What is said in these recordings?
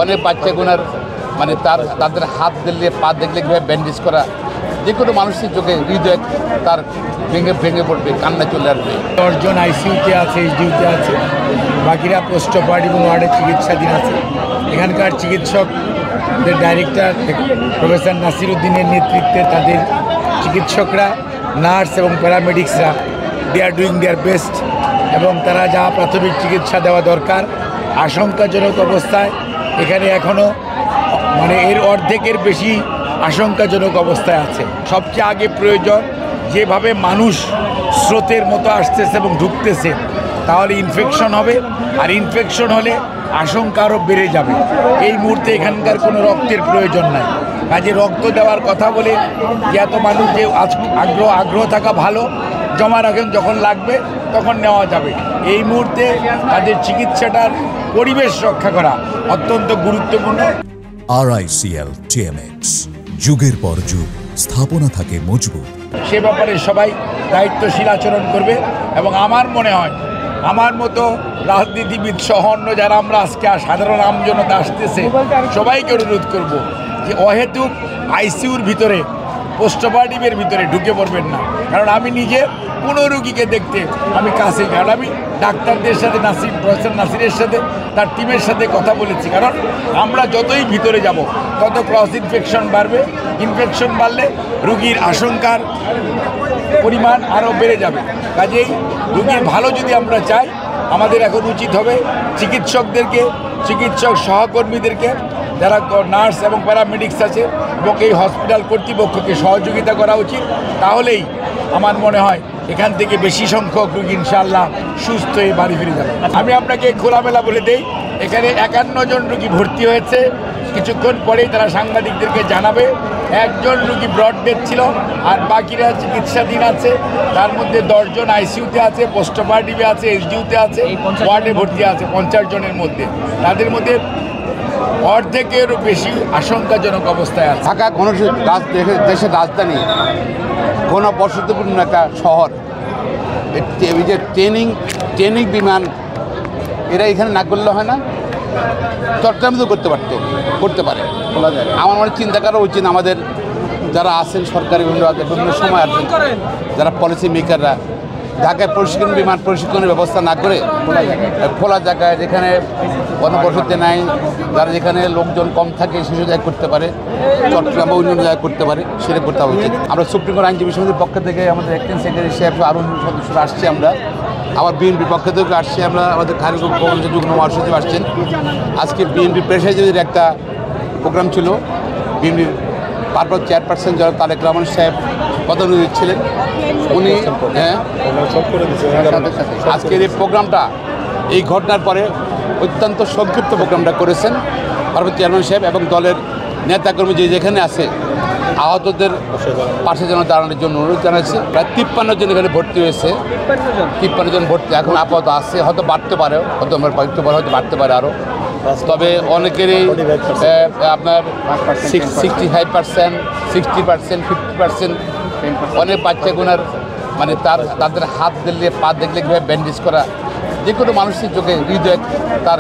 অনেক বাচ্চাগুনার মানে তাদের হাত দিলে পা দেখলে ব্যান্ডেজ করা, যে কোনো মানুষের চোখে হৃদয় তার ভেঙে পড়বে, কান্না চলে আসবে। 10 জন আইসিইউতে আছে, এইচডিইউতে আছে, বাকিরা পোস্ট অপারেটিভ এবং ওয়ার্ডে চিকিৎসাধীন আছে। এখানকার চিকিৎসকদের ডাইরেক্টর প্রফেসর নাসির উদ্দিনের নেতৃত্বে তাদের চিকিৎসকরা, নার্স এবং প্যারামেডিক্সরা দে আর ডুইং দেয়ার বেস্ট, এবং তারা যা প্রাথমিক চিকিৎসা দেওয়া দরকার আশঙ্কাজনক অবস্থায় এখানে এখনও মানে এর অর্ধেকের বেশি আশঙ্কাজনক অবস্থায় আছে। সবচেয়ে আগে প্রয়োজন, যেভাবে মানুষ স্রোতের মতো আসতেছে এবং ঢুকতেছে, তাহলে ইনফেকশন হবে, আর ইনফেকশন হলে আশঙ্কা আরও বেড়ে যাবে। এই মুহূর্তে এখানকার কোনো রক্তের প্রয়োজন নাই, কাজে রক্ত দেওয়ার কথা বলে যে এত মানুষ যে আগ্রহ থাকা ভালো, জমা রাখেন, যখন লাগবে তখন নেওয়া যাবে। এই মুহূর্তে তাদের চিকিৎসাটার পরিবেশ রক্ষা করা অত্যন্ত গুরুত্বপূর্ণ। RICL TMX, যুগের পর যুগ স্থাপনা থাকে মজবুত। সে ব্যাপারে সবাই দায়িত্বশীল আচরণ করবে, এবং আমার মনে হয় আমার মতো রাজনীতিবিদ সহ অন্য যারা আমরা আজকে সাধারণ আমজনতা আসতেছে, সবাইকে অনুরোধ করব যে অহেতুক আইসিইউর ভিতরে, পোস্ট অপারেটিভের ভিতরে ঢুকে পড়বেন না। কারণ আমি নিজে কোনো রুগীকে দেখতে আমি কাছে, কারণ আমি ডাক্তারদের সাথে প্রফেসর নাসিরের সাথে তার টিমের সাথে কথা বলেছি। কারণ আমরা যতই ভিতরে যাব তত ক্রস ইনফেকশন বাড়বে, ইনফেকশন বাড়লে রুগীর আশঙ্কার পরিমাণ আরও বেড়ে যাবে। কাজেই রুগীর ভালো যদি আমরা চাই, আমাদের এখন উচিত হবে চিকিৎসকদেরকে, চিকিৎসক সহকর্মীদেরকে, যারা নার্স এবং প্যারামেডিক্স আছে, এবং এই হসপিটাল কর্তৃপক্ষকে সহযোগিতা করা উচিত। তাহলেই আমার মনে হয় এখান থেকে বেশি সংখ্যক রোগী ইনশাআল্লাহ সুস্থ হয়ে বাড়ি ফিরে যাবে। আমি আপনাকে খোলামেলা বলে দেই, এখানে 51 জন রোগী ভর্তি হয়েছে। কিছুক্ষণ পরেই তারা সাংবাদিকদেরকে জানাবে। 1 জন রোগী ব্রড ডেথ ছিল, আর বাকিরা চিকিৎসাধীন আছে। তার মধ্যে 10 জন আইসিইউতে আছে, পোস্ট অপারেটিভে আছে, এইচডিইউতে আছে, ওয়ার্ডে ভর্তি আছে 50 জনের মধ্যে। তাদের মধ্যে অর্ধেকেরও বেশি আশঙ্কাজনক অবস্থায় আছে। ঢাকা দেশের রাজধানী, ঘনবসতিপূর্ণ একটা শহর। এই যে ট্রেনিং বিমান এরা এখানে না করলে হয় না, চট্টগ্রামে তো করতে পারে। আমার মনে চিন্তা করা উচিত আমাদের যারা আছেন সরকারি বিভিন্ন সময় আছেন, যারা পলিসি মেকাররা, ঢাকায় প্রশিক্ষণের ব্যবস্থা না করে খোলা জায়গায়, যেখানে গণবসতি নাই, যারা যেখানে লোকজন কম থাকে সেসব জায়গায় করতে পারে, চট্টগ্রাম বা অন্য জায়গায় করতে পারে, সেটা করতে উচিত। আমরা সুপ্রিম কোর্ট আইনজীবী সমিতির পক্ষ থেকে আমাদের অ্যাক্টিং সেক্রেটারি সাহেব আরও সদস্যরা আসছি, আমরা আবার বিএনপির পক্ষ থেকে আসছি, আমরা আমাদের কারিগর যুগ্ম মহাসচিব আসছেন। আজকে বিএনপি প্রেসিডেন্টের একটা প্রোগ্রাম ছিল, বিএনপির ভারপ্রাপ্ত চেয়ারপারসন জনাব তারেক রহমান সাহেব প্রধান অতিথি ছিলেন। উনি আজকের এই প্রোগ্রামটা, এই ঘটনার পরে অত্যন্ত সংক্ষিপ্ত প্রোগ্রামটা করেছেন ভারপ্রাপ্ত চেয়ারম্যান সাহেব, এবং দলের নেতাকর্মী যেখানে আছে আহতদের পাশে যেন দাঁড়ানোর জন্য অনুরোধ জানাচ্ছি। প্রায় 53 জন এখানে ভর্তি হয়েছে, 53 জন ভর্তি এখন আপাতত আছে, হয়তো বাড়তে পারে, হয়তো বাড়তে পারে আরও। তবে অনেকেরই আপনার 65%, 60%, 50%, অনেক বাচ্চাগুনার মানে তাদের হাত দিলে পা দেখলে ব্যান্ডেজ করা, যে কোনো মানুষের চোখে হৃদয় তার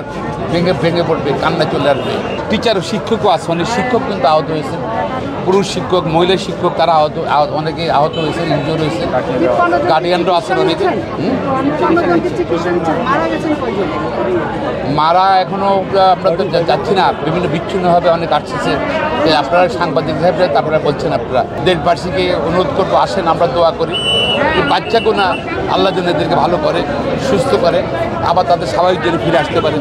ভেঙে পড়বে, কান্না চলে আসবে। টিচার শিক্ষকও আছে, অনেক শিক্ষক কিন্তু আহত হয়েছে, পুরুষ শিক্ষক, মহিলা শিক্ষক, তারা অনেকে আহত হয়েছে, ইনজিওর হয়েছে, গার্ডিয়ানরাও আছেন অনেকে। মারা এখনও আমরা তো যাচ্ছি না, বিভিন্ন বিচ্ছিন্নভাবে অনেক আসছে। আপনারা সাংবাদিক সাহেবরা তারপরে বলছেন, আপনারা দেশবাসীকে অনুরোধ করবো, আসেন, আমরা দোয়া করি বাচ্চাকে না আল্লাহ যেন এদেরকে ভালো করে, সুস্থ করে, আবার তাদের স্বাভাবিক জন্য ফিরে আসতে পারে।